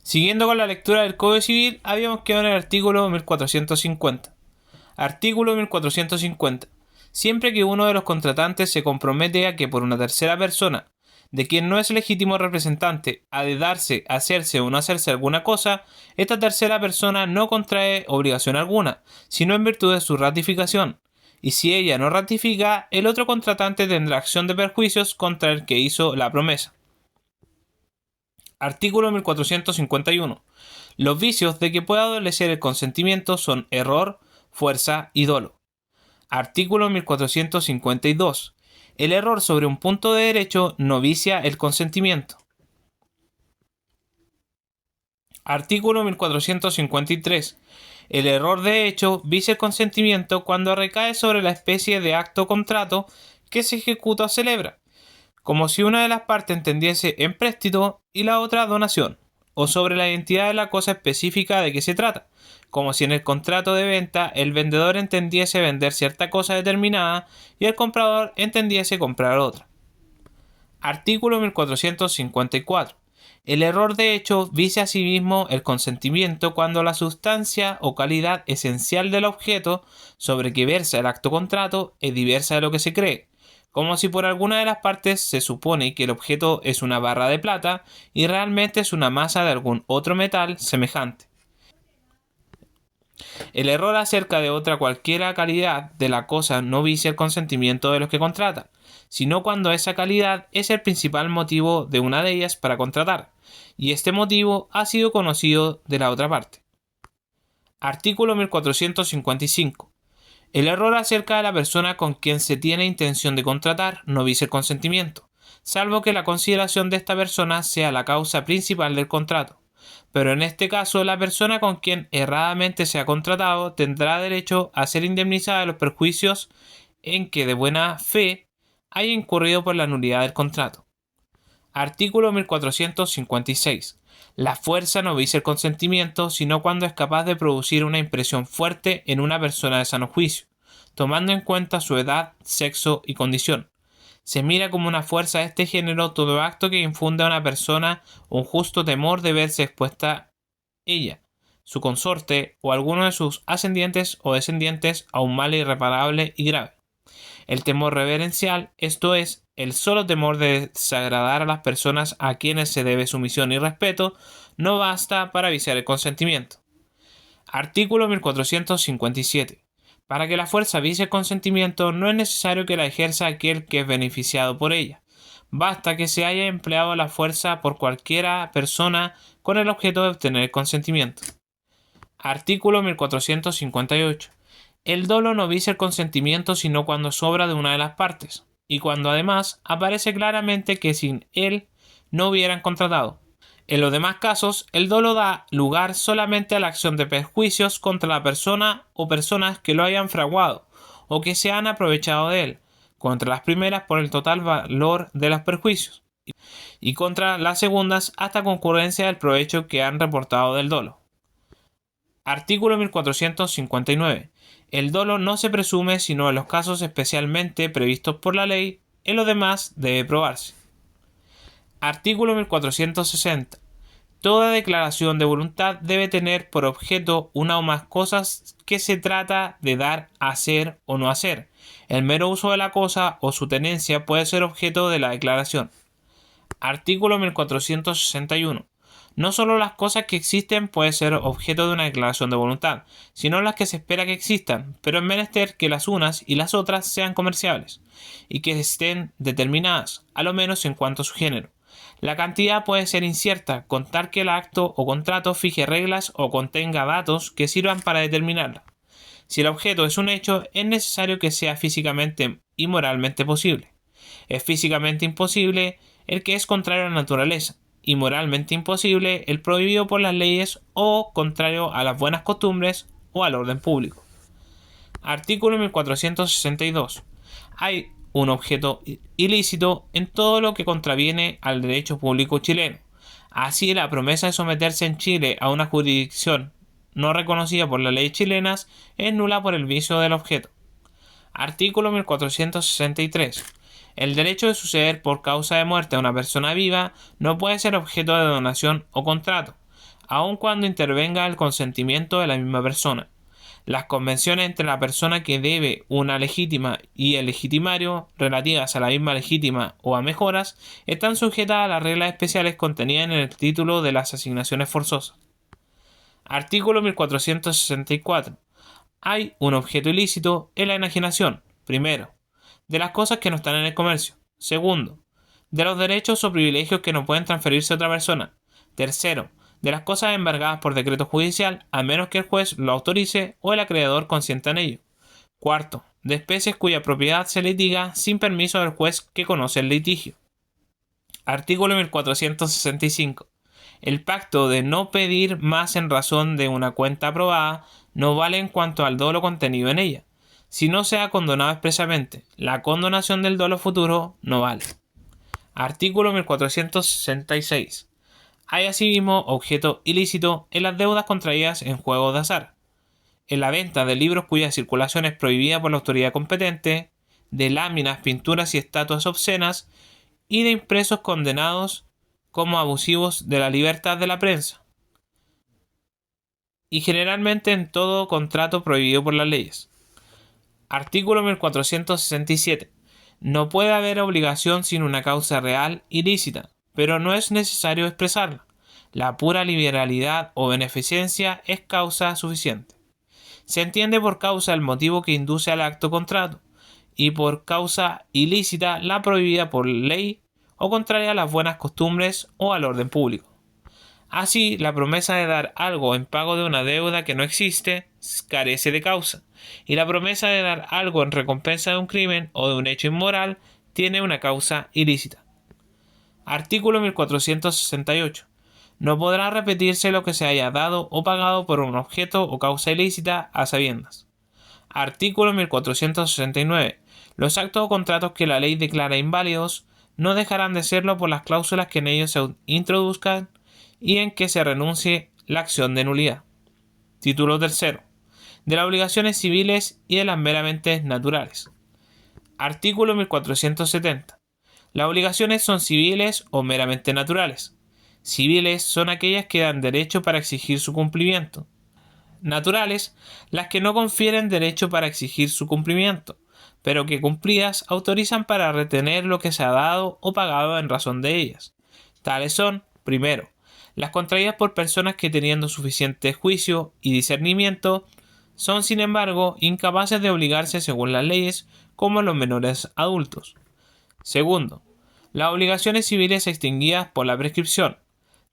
Siguiendo con la lectura del Código Civil, habíamos quedado en el artículo 1450. Artículo 1450. Siempre que uno de los contratantes se compromete a que por una tercera persona, de quien no es legítimo representante, ha de darse, hacerse o no hacerse alguna cosa, esta tercera persona no contrae obligación alguna, sino en virtud de su ratificación. Y si ella no ratifica, el otro contratante tendrá acción de perjuicios contra el que hizo la promesa. Artículo 1451. Los vicios de que pueda adolecer el consentimiento son error, fuerza y dolo. Artículo 1452. El error sobre un punto de derecho no vicia el consentimiento. Artículo 1453. El error de hecho vicia el consentimiento cuando recae sobre la especie de acto o contrato que se ejecuta o celebra, como si una de las partes entendiese empréstito y la otra donación, o sobre la identidad de la cosa específica de que se trata, como si en el contrato de venta el vendedor entendiese vender cierta cosa determinada y el comprador entendiese comprar otra. Artículo 1454. El error de hecho vicia asimismo el consentimiento cuando la sustancia o calidad esencial del objeto sobre que versa el acto contrato es diversa de lo que se cree, como si por alguna de las partes se supone que el objeto es una barra de plata y realmente es una masa de algún otro metal semejante. El error acerca de otra cualquiera calidad de la cosa no vicia el consentimiento de los que contratan, sino cuando esa calidad es el principal motivo de una de ellas para contratar, y este motivo ha sido conocido de la otra parte. Artículo 1455. El error acerca de la persona con quien se tiene intención de contratar no vicia el consentimiento, salvo que la consideración de esta persona sea la causa principal del contrato. Pero en este caso, la persona con quien erradamente se ha contratado tendrá derecho a ser indemnizada de los perjuicios en que de buena fe haya incurrido por la nulidad del contrato. Artículo 1456. La fuerza no vicia el consentimiento, sino cuando es capaz de producir una impresión fuerte en una persona de sano juicio, tomando en cuenta su edad, sexo y condición. Se mira como una fuerza de este género todo acto que infunde a una persona un justo temor de verse expuesta ella, su consorte o alguno de sus ascendientes o descendientes a un mal irreparable y grave. El temor reverencial, esto es, el solo temor de desagradar a las personas a quienes se debe sumisión y respeto, no basta para viciar el consentimiento. Artículo 1457. Para que la fuerza vicie el consentimiento no es necesario que la ejerza aquel que es beneficiado por ella. Basta que se haya empleado la fuerza por cualquiera persona con el objeto de obtener el consentimiento. Artículo 1458. El dolo no vicia el consentimiento sino cuando sobra de una de las partes, y cuando además aparece claramente que sin él no hubieran contratado. En los demás casos, el dolo da lugar solamente a la acción de perjuicios contra la persona o personas que lo hayan fraguado o que se han aprovechado de él, contra las primeras por el total valor de los perjuicios y contra las segundas hasta concurrencia del provecho que han reportado del dolo. Artículo 1459. El dolo no se presume sino en los casos especialmente previstos por la ley, en lo demás debe probarse. Artículo 1460. Toda declaración de voluntad debe tener por objeto una o más cosas que se trata de dar, hacer o no hacer. El mero uso de la cosa o su tenencia puede ser objeto de la declaración. Artículo 1461. No solo las cosas que existen pueden ser objeto de una declaración de voluntad, sino las que se espera que existan, pero es menester que las unas y las otras sean comerciables, y que estén determinadas, a lo menos en cuanto a su género. La cantidad puede ser incierta, con tal que el acto o contrato fije reglas o contenga datos que sirvan para determinarla. Si el objeto es un hecho, es necesario que sea físicamente y moralmente posible. Es físicamente imposible el que es contrario a la naturaleza, y moralmente imposible el prohibido por las leyes o contrario a las buenas costumbres o al orden público. Artículo 1462. Hay un objeto ilícito en todo lo que contraviene al derecho público chileno. Así, la promesa de someterse en Chile a una jurisdicción no reconocida por las leyes chilenas es nula por el vicio del objeto. Artículo 1463. El derecho de suceder por causa de muerte a una persona viva no puede ser objeto de donación o contrato, aun cuando intervenga el consentimiento de la misma persona. Las convenciones entre la persona que debe una legítima y el legitimario, relativas a la misma legítima o a mejoras, están sujetas a las reglas especiales contenidas en el título de las asignaciones forzosas. Artículo 1464. Hay un objeto ilícito en la enajenación, primero, de las cosas que no están en el comercio, segundo, de los derechos o privilegios que no pueden transferirse a otra persona, tercero, de las cosas embargadas por decreto judicial, a menos que el juez lo autorice o el acreedor consienta en ello. Cuarto, de especies cuya propiedad se litiga sin permiso del juez que conoce el litigio. Artículo 1465. El pacto de no pedir más en razón de una cuenta aprobada no vale en cuanto al dolo contenido en ella. Si no se ha condonado expresamente, la condonación del dolo futuro no vale. Artículo 1466. Hay asimismo objeto ilícito en las deudas contraídas en juegos de azar, en la venta de libros cuya circulación es prohibida por la autoridad competente, de láminas, pinturas y estatuas obscenas, y de impresos condenados como abusivos de la libertad de la prensa, y generalmente en todo contrato prohibido por las leyes. Artículo 1467. No puede haber obligación sin una causa real y lícita, pero no es necesario expresarla. La pura liberalidad o beneficencia es causa suficiente. Se entiende por causa el motivo que induce al acto contrato, y por causa ilícita la prohibida por ley o contraria a las buenas costumbres o al orden público. Así, la promesa de dar algo en pago de una deuda que no existe carece de causa, y la promesa de dar algo en recompensa de un crimen o de un hecho inmoral tiene una causa ilícita. Artículo 1468. No podrá repetirse lo que se haya dado o pagado por un objeto o causa ilícita a sabiendas. Artículo 1469. Los actos o contratos que la ley declara inválidos no dejarán de serlo por las cláusulas que en ellos se introduzcan y en que se renuncie la acción de nulidad. Título 3. De las obligaciones civiles y de las meramente naturales. Artículo 1470. Las obligaciones son civiles o meramente naturales. Civiles son aquellas que dan derecho para exigir su cumplimiento. Naturales, las que no confieren derecho para exigir su cumplimiento, pero que cumplidas autorizan para retener lo que se ha dado o pagado en razón de ellas. Tales son, primero, las contraídas por personas que, teniendo suficiente juicio y discernimiento, son sin embargo incapaces de obligarse según las leyes, como los menores adultos. Segundo, las obligaciones civiles extinguidas por la prescripción.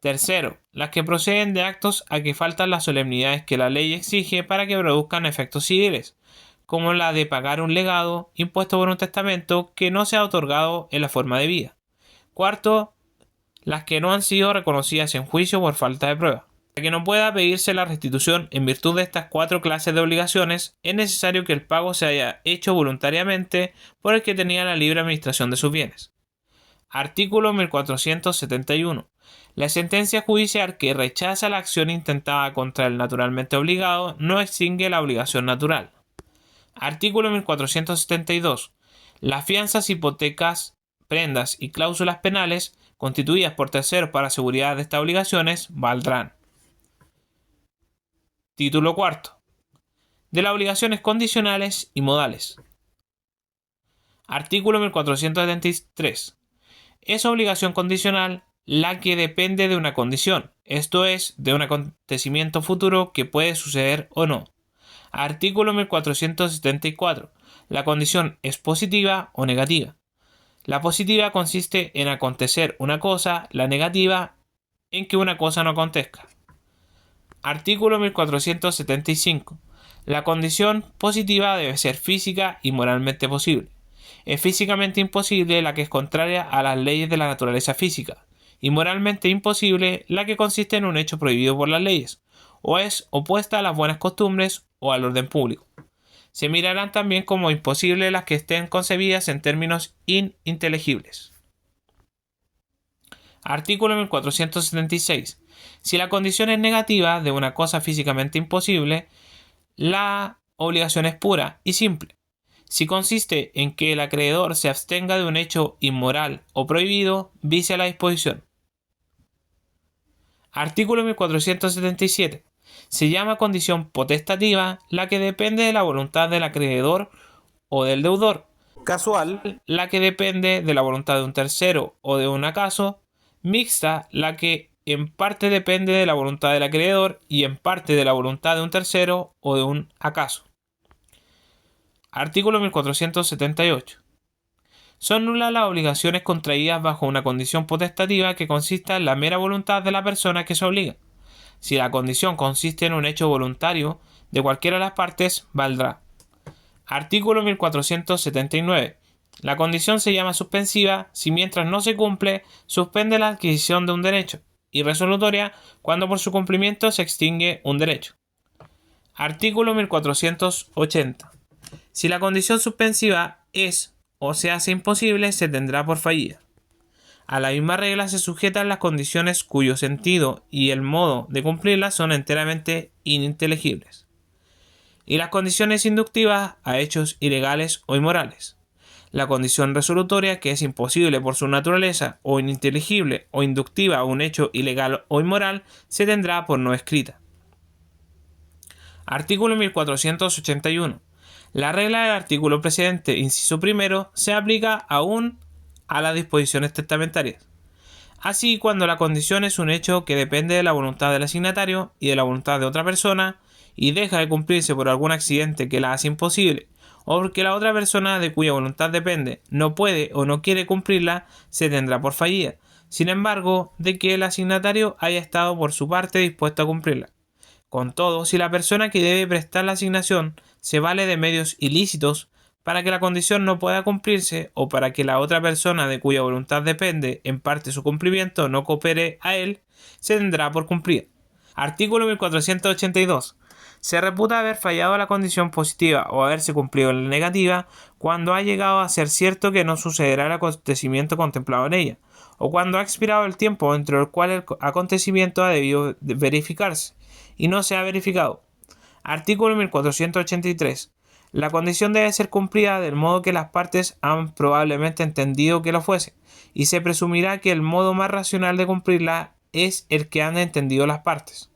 Tercero, las que proceden de actos a que faltan las solemnidades que la ley exige para que produzcan efectos civiles, como la de pagar un legado impuesto por un testamento que no se ha otorgado en la forma debida. Cuarto, las que no han sido reconocidas en juicio por falta de prueba. Para que no pueda pedirse la restitución en virtud de estas cuatro clases de obligaciones, es necesario que el pago se haya hecho voluntariamente por el que tenía la libre administración de sus bienes. Artículo 1471. La sentencia judicial que rechaza la acción intentada contra el naturalmente obligado no extingue la obligación natural. Artículo 1472. Las fianzas, hipotecas, prendas y cláusulas penales constituidas por terceros para seguridad de estas obligaciones valdrán. Título 4. De las obligaciones condicionales y modales. Artículo 1473. Es obligación condicional la que depende de una condición, esto es, de un acontecimiento futuro que puede suceder o no. Artículo 1474. La condición es positiva o negativa. La positiva consiste en acontecer una cosa, la negativa en que una cosa no acontezca. Artículo 1475. La condición positiva debe ser física y moralmente posible. Es físicamente imposible la que es contraria a las leyes de la naturaleza física, y moralmente imposible la que consiste en un hecho prohibido por las leyes, o es opuesta a las buenas costumbres o al orden público. Se mirarán también como imposibles las que estén concebidas en términos ininteligibles. Artículo 1476. Si la condición es negativa de una cosa físicamente imposible, la obligación es pura y simple. Si consiste en que el acreedor se abstenga de un hecho inmoral o prohibido, vicia la disposición. Artículo 1477. Se llama condición potestativa la que depende de la voluntad del acreedor o del deudor. Casual, la que depende de la voluntad de un tercero o de un acaso. Mixta, la que en parte depende de la voluntad del acreedor y en parte de la voluntad de un tercero o de un acaso. Artículo 1478. Son nulas las obligaciones contraídas bajo una condición potestativa que consista en la mera voluntad de la persona que se obliga. Si la condición consiste en un hecho voluntario de cualquiera de las partes, valdrá. Artículo 1479. La condición se llama suspensiva si mientras no se cumple suspende la adquisición de un derecho, y resolutoria cuando por su cumplimiento se extingue un derecho. Artículo 1480. Si la condición suspensiva es o se hace imposible, se tendrá por fallida. A la misma regla se sujetan las condiciones cuyo sentido y el modo de cumplirlas son enteramente ininteligibles, y las condiciones inductivas a hechos ilegales o inmorales. La condición resolutoria, que es imposible por su naturaleza, o ininteligible o inductiva a un hecho ilegal o inmoral, se tendrá por no escrita. Artículo 1481. La regla del artículo precedente, inciso primero, se aplica aún a las disposiciones testamentarias. Así, cuando la condición es un hecho que depende de la voluntad del asignatario y de la voluntad de otra persona, y deja de cumplirse por algún accidente que la hace imposible, o porque la otra persona de cuya voluntad depende no puede o no quiere cumplirla, se tendrá por fallida, sin embargo, de que el asignatario haya estado por su parte dispuesto a cumplirla. Con todo, si la persona que debe prestar la asignación se vale de medios ilícitos para que la condición no pueda cumplirse o para que la otra persona de cuya voluntad depende en parte su cumplimiento no coopere a él, se tendrá por cumplir. Artículo 1482. Se reputa haber fallado la condición positiva o haberse cumplido la negativa cuando ha llegado a ser cierto que no sucederá el acontecimiento contemplado en ella, o cuando ha expirado el tiempo dentro del cual el acontecimiento ha debido verificarse y no se ha verificado. Artículo 1483. La condición debe ser cumplida del modo que las partes han probablemente entendido que lo fuese, y se presumirá que el modo más racional de cumplirla es el que han entendido las partes.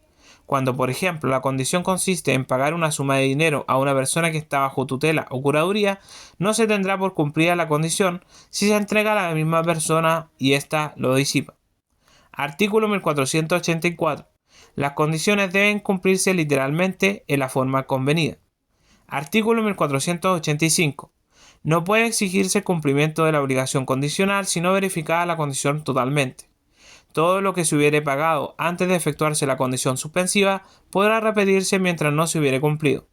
Cuando, por ejemplo, la condición consiste en pagar una suma de dinero a una persona que está bajo tutela o curaduría, no se tendrá por cumplida la condición si se entrega a la misma persona y ésta lo disipa. Artículo 1484. Las condiciones deben cumplirse literalmente en la forma convenida. Artículo 1485. No puede exigirse el cumplimiento de la obligación condicional si no verificada la condición totalmente. Todo lo que se hubiere pagado antes de efectuarse la condición suspensiva podrá repetirse mientras no se hubiere cumplido.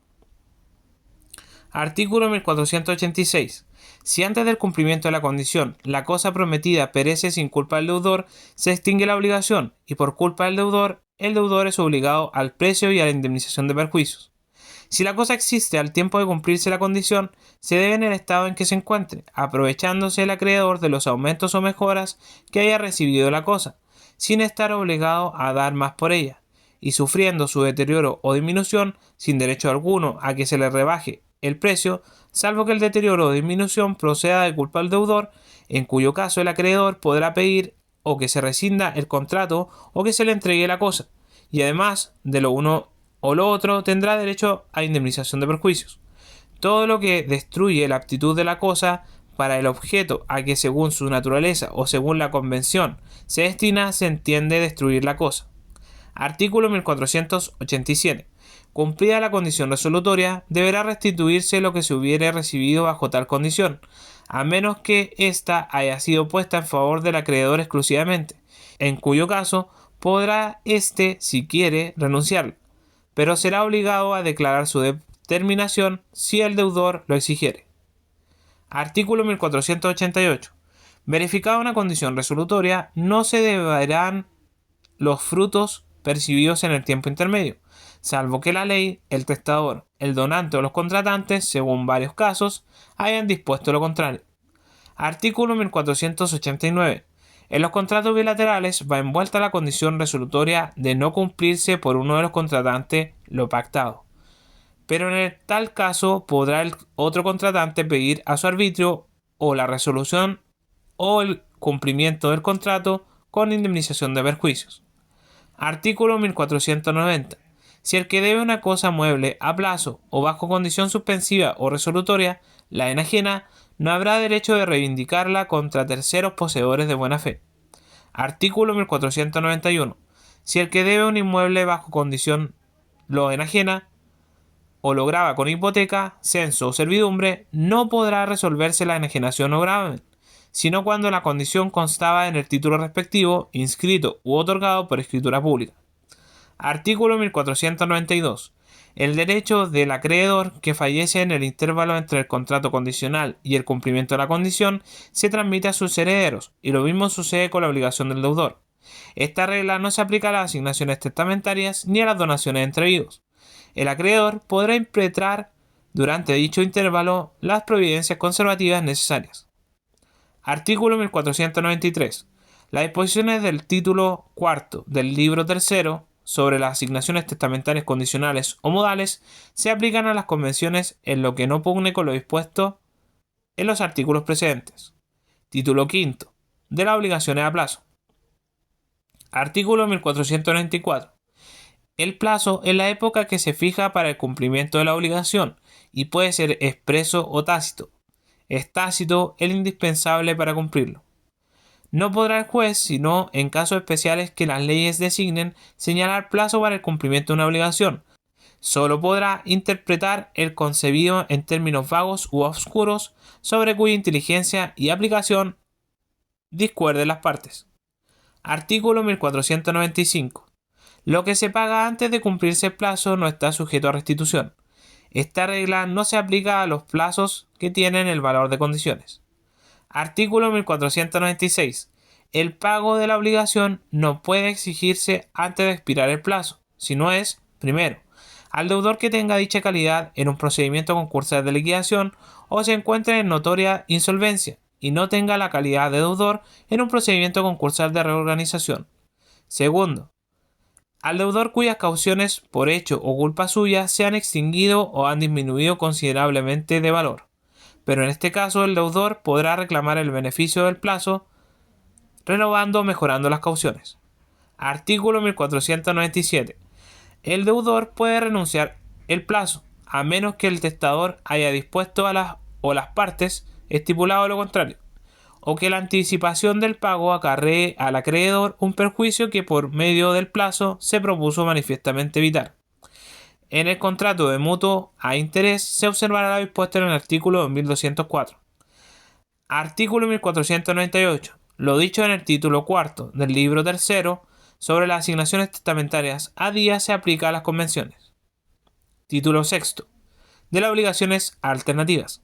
Artículo 1486. Si antes del cumplimiento de la condición la cosa prometida perece sin culpa del deudor, se extingue la obligación y por culpa del deudor, el deudor es obligado al precio y a la indemnización de perjuicios. Si la cosa existe al tiempo de cumplirse la condición, se debe en el estado en que se encuentre, aprovechándose el acreedor de los aumentos o mejoras que haya recibido la cosa, sin estar obligado a dar más por ella, y sufriendo su deterioro o disminución sin derecho alguno a que se le rebaje el precio, salvo que el deterioro o disminución proceda de culpa del deudor, en cuyo caso el acreedor podrá pedir o que se rescinda el contrato o que se le entregue la cosa, y además de lo uno o lo otro tendrá derecho a indemnización de perjuicios. Todo lo que destruye la aptitud de la cosa para el objeto a que según su naturaleza o según la convención se destina, se entiende destruir la cosa. Artículo 1487. Cumplida la condición resolutoria, deberá restituirse lo que se hubiere recibido bajo tal condición, a menos que ésta haya sido puesta en favor del acreedor exclusivamente, en cuyo caso podrá éste, si quiere, renunciar, pero será obligado a declarar su determinación si el deudor lo exigiere. Artículo 1488. Verificada una condición resolutoria, no se deberán los frutos percibidos en el tiempo intermedio, salvo que la ley, el testador, el donante o los contratantes, según varios casos, hayan dispuesto lo contrario. Artículo 1489. En los contratos bilaterales va envuelta la condición resolutoria de no cumplirse por uno de los contratantes lo pactado, pero en tal caso podrá el otro contratante pedir a su arbitrio o la resolución o el cumplimiento del contrato con indemnización de perjuicios. Artículo 1490. Si el que debe una cosa mueble a plazo o bajo condición suspensiva o resolutoria la enajena, no habrá derecho de reivindicarla contra terceros poseedores de buena fe. Artículo 1491. Si el que debe un inmueble bajo condición lo enajena o lo grava con hipoteca, censo o servidumbre, no podrá resolverse la enajenación o gravamen, sino cuando la condición constaba en el título respectivo, inscrito u otorgado por escritura pública. Artículo 1492. El derecho del acreedor que fallece en el intervalo entre el contrato condicional y el cumplimiento de la condición se transmite a sus herederos, y lo mismo sucede con la obligación del deudor. Esta regla no se aplica a las asignaciones testamentarias ni a las donaciones entre vivos. El acreedor podrá impetrar durante dicho intervalo las providencias conservativas necesarias. Artículo 1493. Las disposiciones del título cuarto del libro tercero sobre las asignaciones testamentarias condicionales o modales se aplican a las convenciones en lo que no pugne con lo dispuesto en los artículos precedentes. Título quinto de las obligaciones a plazo. Artículo 1494. El plazo es la época que se fija para el cumplimiento de la obligación y puede ser expreso o tácito. Es tácito el indispensable para cumplirlo. No podrá el juez, sino en casos especiales que las leyes designen, señalar plazo para el cumplimiento de una obligación. Solo podrá interpretar el concebido en términos vagos u oscuros, sobre cuya inteligencia y aplicación discuerden las partes. Artículo 1495. Lo que se paga antes de cumplirse el plazo no está sujeto a restitución. Esta regla no se aplica a los plazos que tienen el valor de condiciones. Artículo 1496. El pago de la obligación no puede exigirse antes de expirar el plazo, si no es, primero, al deudor que tenga dicha calidad en un procedimiento concursal de liquidación o se encuentre en notoria insolvencia y no tenga la calidad de deudor en un procedimiento concursal de reorganización. Segundo, al deudor cuyas cauciones por hecho o culpa suya se han extinguido o han disminuido considerablemente de valor, pero en este caso el deudor podrá reclamar el beneficio del plazo renovando o mejorando las cauciones. Artículo 1497. El deudor puede renunciar el plazo, a menos que el testador haya dispuesto a las partes estipulado lo contrario, o que la anticipación del pago acarree al acreedor un perjuicio que por medio del plazo se propuso manifiestamente evitar. En el contrato de mutuo a interés se observará lo dispuesto en el artículo 1204. Artículo 1498. Lo dicho en el título cuarto del libro tercero sobre las asignaciones testamentarias a día se aplica a las convenciones. Título sexto de las obligaciones alternativas.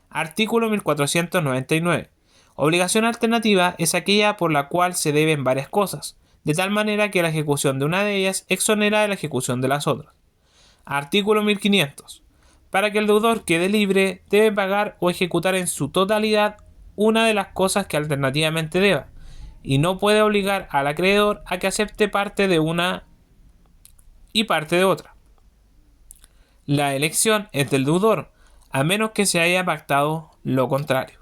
Artículo 1499. Obligación alternativa es aquella por la cual se deben varias cosas, de tal manera que la ejecución de una de ellas exonera de la ejecución de las otras. Artículo 1500. Para que el deudor quede libre, debe pagar o ejecutar en su totalidad una de las cosas que alternativamente deba, y no puede obligar al acreedor a que acepte parte de una y parte de otra. La elección es del deudor, a menos que se haya pactado lo contrario.